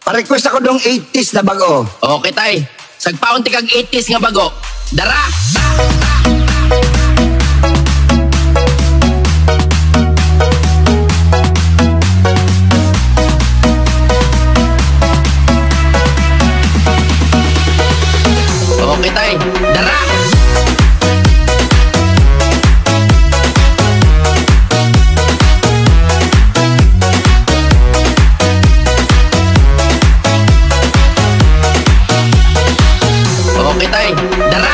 Pa-request ako dong 80s na bago. Okay tay, sagpaon ti kag 80s nga bago. Dara! Okay tay, dara! Okay tay, dara!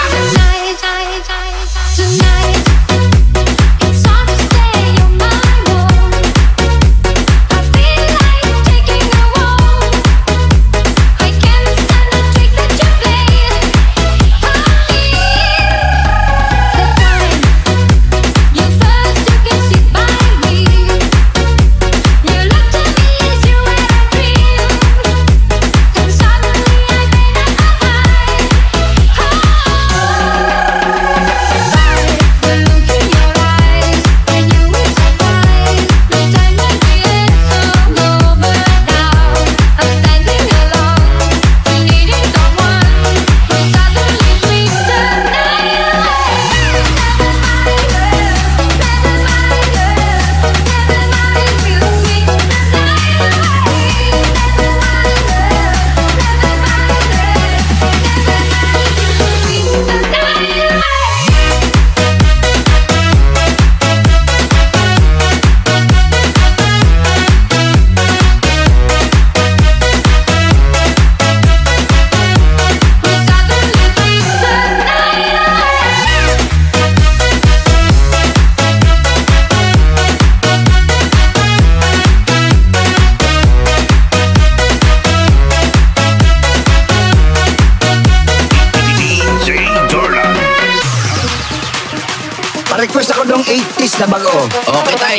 Pa-request ako dong 80s na bago. Okay tay,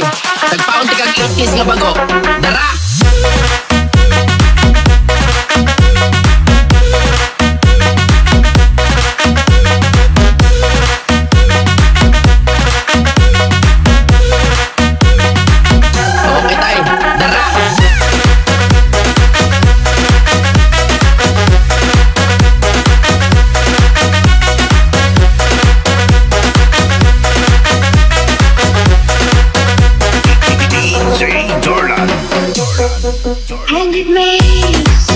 sagpaon ti kag 80s nga bago. Dara! Okay tay, dara! And it makes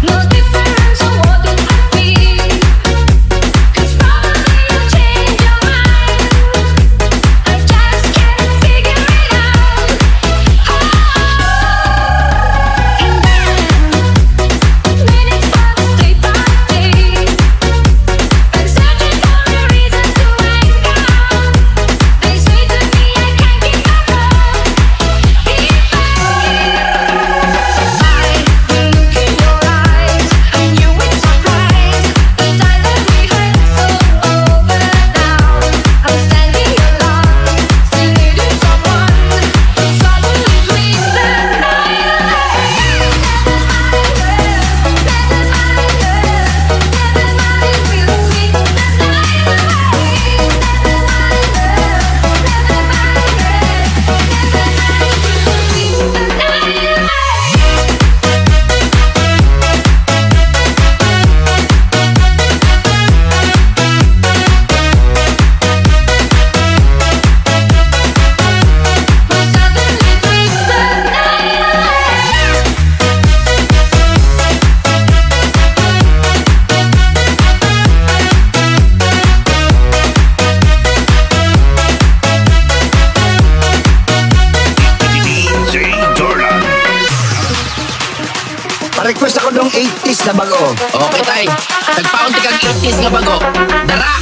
no difference on what it might be, 'cause probably you'll change your mind. I just can't figure it out. And then minutes pass day by day, and searching for a reason to hang out. They say to me I can't keep up. Pa-request ako dong 80s na bago. Okay tay, sagpaon ti kag 80s nga bago. Dara!